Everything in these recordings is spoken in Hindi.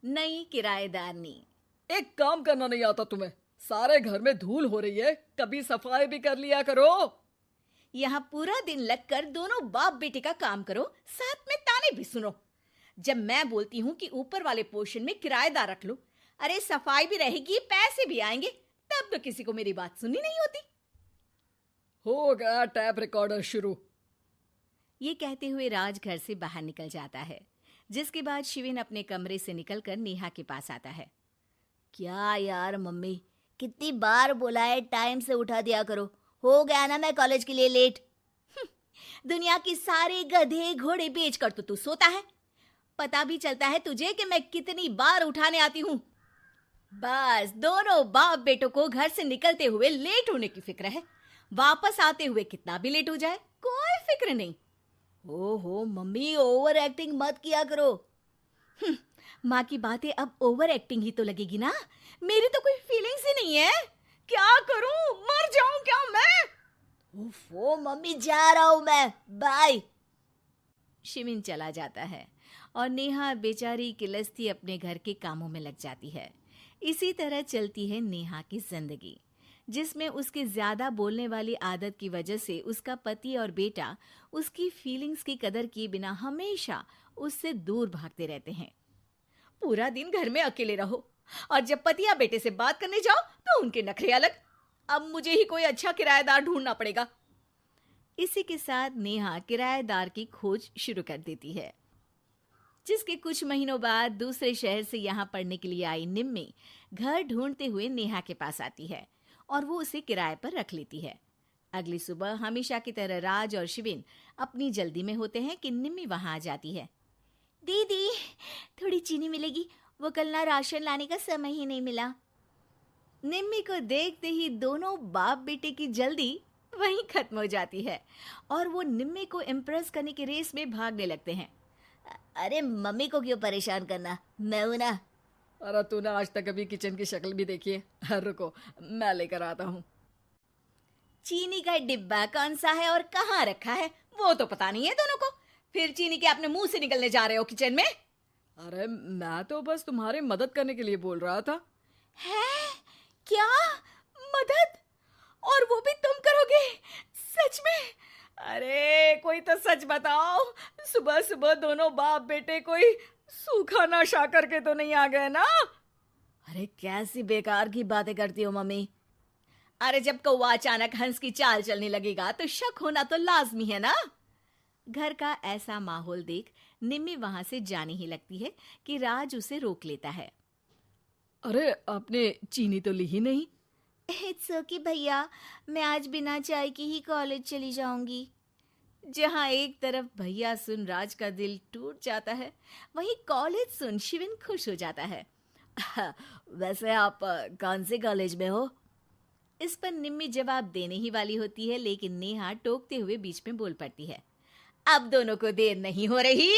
नई किराएदारनी। एक काम करना नहीं आता तुम्हें? सारे घर में धूल हो रही है, कभी सफाई भी कर लिया करो। यहाँ पूरा दिन लगकर दोनों बाप बेटे का काम करो, साथ में ताने भी सुनो। जब मैं बोलती हूँ कि ऊपर वाले पोर्शन में किराएदार रख लो, अरे सफाई भी रहेगी, पैसे भी आएंगे, तब तो किसी को मेरी बात सुननी नहीं होती। हो गया टैप रिकॉर्डर शुरू। ये कहते हुए राज घर से बाहर निकल जाता है, जिसके बाद शिविन अपने कमरे से निकलकर नेहा के पास आता है। क्या यार मम्मी, कितनी बार बोला है टाइम से उठा दिया करो। हो गया ना मैं कॉलेज के लिए लेट। दुनिया की सारे गधे घोड़े बेचकर तो तू सोता है। पता भी चलता है तुझे कि मैं कितनी बार उठाने आती हूँ। बस दोनों बाप बेटों को घर से निकलते हुए लेट होने की फिक्र है। वापस आते हुए कितना भी लेट हो जाए कोई फिक्र नहीं। ओहो मम्मी, ओवर एक्टिंग मत किया करो। माँ की बातें अब ओवर एक्टिंग ही तो लगेगी ना। मेरी तो कोई फीलिंग्स ही नहीं है। क्या करूं, मर जाऊं क्या मैं? ओफो मम्मी, जा रहा हूं मैं, बाय। शिविन चला जाता है और नेहा बेचारी किलस्ती अपने घर के कामों में लग जाती है। इसी तरह चलती है नेहा की जिंदगी, जिसमें उसके ज्यादा बोलने वाली आदत की वजह से उसका पति और बेटा उसकी फीलिंग्स की कदर किए बिना हमेशा उससे दूर भागते रहते हैं। पूरा दिन घर में अकेले रहो और जब पति या बेटे से बात करने जाओ तो उनके नखरे अलग। अब मुझे ही कोई अच्छा किराएदार ढूंढना पड़ेगा। इसी के साथ नेहा किराएदार की खोज शुरू कर देती है, जिसके कुछ महीनों बाद दूसरे शहर से यहाँ पढ़ने के लिए आई निम्मी घर ढूंढते हुए नेहा के पास आती है और वो उसे किराए पर रख लेती है। अगली सुबह हमेशा की तरह राज और शिविन अपनी जल्दी में होते हैं कि निम्मी वहां आ जाती है। दीदी, थोड़ी चीनी मिलेगी? वो कल ना राशन लाने का समय ही नहीं मिला। निम्मी को देखते ही दोनों बाप बेटे की जल्दी वहीं खत्म हो जाती है और वो निम्मी को इम्प्रेस करने की रेस में भागने लगते हैं। अरे मम्मी को क्यों परेशान करना, मैं हूं ना। अरे तूने आज तक अभी किचन की शक्ल भी देखी है? रुको, मैं लेकर आता हूँ। चीनी का डिब्बा कौन सा है और कहाँ रखा है वो तो पता नहीं है दोनों को। फिर चीनी के अपने मुंह से निकलने जा रहे हो किचन में? अरे मैं तो बस तुम्हारी मदद करने के लिए बोल रहा था। है क्या मदद? और वो भी तुम करोगे? सच में? अरे कोई तो सच बताओ। सुबह सुबह दोनों बाप बेटे कोई सूखा नशा करके तो नहीं आ गए ना? अरे कैसी बेकार की बातें करती हो मम्मी। अरे जब कौवा अचानक हंस की चाल चलने लगेगा तो शक होना तो लाजमी है ना। घर का ऐसा माहौल देख निम्मी वहां से जाने ही लगती है कि राज उसे रोक लेता है। अरे आपने चीनी तो ली ही नहीं? इट्स ओके भैया, मैं आज बिना चाय की ही कॉलेज चली जाऊंगी। जहां एक तरफ भैया सुन राज का दिल टूट जाता है, वहीं कॉलेज सुन शिविन खुश हो जाता है। वैसे आप कौन से कॉलेज में हो? इस पर निम्मी जवाब देने ही वाली होती है, लेकिन नेहा टोकते हुए बीच में बोल पड़ती है। अब दोनों को देर नहीं हो रही।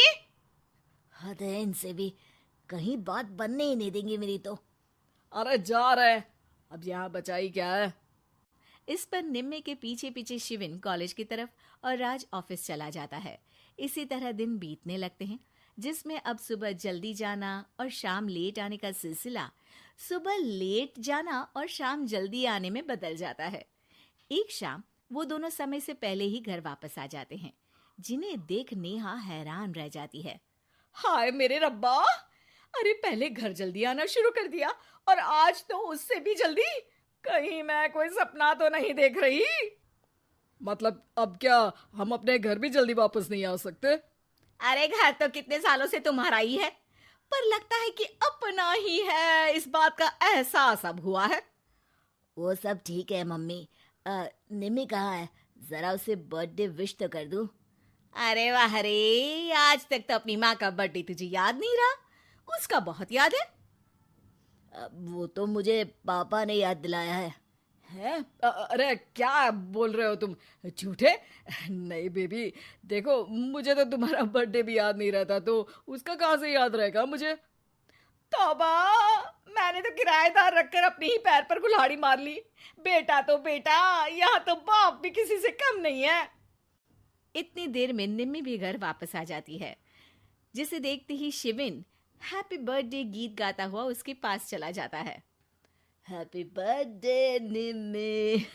हद है इनसे भी, कहीं बात बनने ही नहीं देंगे मेरी तो। अरे जा रहे, अब यहाँ बचाई क्या है? इस पर निम्मी के पीछे पीछे शिविन कॉलेज की तरफ और राज ऑफिस चला जाता है। इसी तरह दिन बीतने लगते हैं, जिसमें अब सुबह जल्दी जाना और शाम लेट आने का सिलसिला सुबह लेट जाना और शाम जल्दी आने में बदल जाता है। एक शाम वो दोनों समय से पहले ही घर वापस आ जाते हैं, जिन्हें देख नेहा हैरान रह जाती है। हाय मेरे रब्बा, अरे पहले घर जल्दी आना शुरू कर दिया और आज तो उससे भी जल्दी। कहीं मैं कोई सपना तो नहीं देख रही? मतलब अब क्या हम अपने घर भी जल्दी वापस नहीं आ सकते? अरे घर तो कितने सालों से तुम्हारा ही है, पर लगता है कि अपना ही है, इस बात का एहसास अब हुआ है। वो सब ठीक है मम्मी। निम्मी कहाँ है? जरा उसे बर्थडे विश तो कर दूं। अरे वाह रे, आज तक तो अपनी माँ का बर्थडे तुझे याद नहीं रहा, उसका बहुत याद है। वो तो मुझे पापा ने याद दिलाया है। हैं? अरे क्या बोल रहे हो तुम झूठे? नहीं बेबी, देखो मुझे तो तुम्हारा बर्थडे भी याद नहीं रहता, तो उसका कहाँ से याद रहेगा मुझे? तौबा, मैंने तो किराएदार रखकर अपने ही पैर पर कुल्हाड़ी मार ली। बेटा तो बेटा, यहाँ तो बाप भी किसी से कम नहीं है। इतनी देर में निम्मी भी घर वापस आ जाती है, जिसे देखते ही शिविन हैप्पी बर्थडे गीत गाता हुआ उसके पास चला जाता है। हैप्पी बर्थडे निम्मी।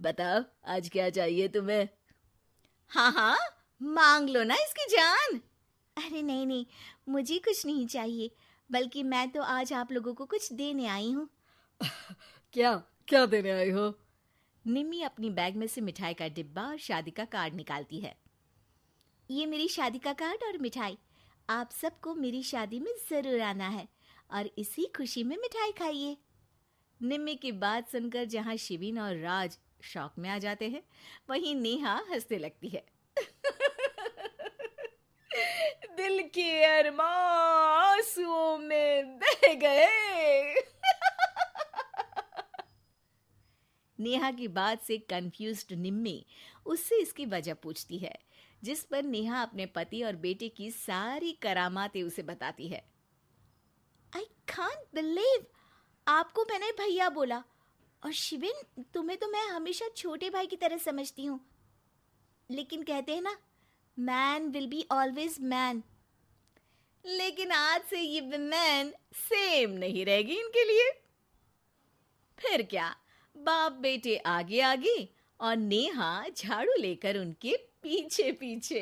बताओ आज क्या चाहिए तुम्हें? हाँ हाँ, मांग लो ना इसकी जान। अरे नहीं नहीं, मुझे कुछ नहीं चाहिए, बल्कि मैं तो आज आप लोगों को कुछ देने आई हूँ। क्या क्या देने आई हो? निम्मी अपनी बैग में से मिठाई का डिब्बा और शादी का कार्ड निकालती है। ये मेरी शादी का कार्ड और मिठाई। आप सबको मेरी शादी में जरूर आना है और इसी खुशी में मिठाई खाइए। निम्मी की बात सुनकर जहां शिविन और राज शॉक में आ जाते हैं, वहीं नेहा हंसने लगती है। दिल के अरमां आंसुओं में बह गए। नेहा की बात से कंफ्यूज्ड निम्मी उससे इसकी वजह पूछती है, जिस पर नेहा अपने पति और बेटे की सारी करामातें उसे बताती है। आई कांट बिलीव, आपको मैंने भैया बोला, और शिविन तुम्हें तो मैं हमेशा छोटे भाई की तरह समझती हूँ, लेकिन कहते हैं ना, man will be always man. लेकिन आज से ये विमेन सेम नहीं रहेगी इनके लिए। फिर क्या, बाप बेटे आगे आगे और नेहा झाड़ू लेकर उनके पीछे पीछे।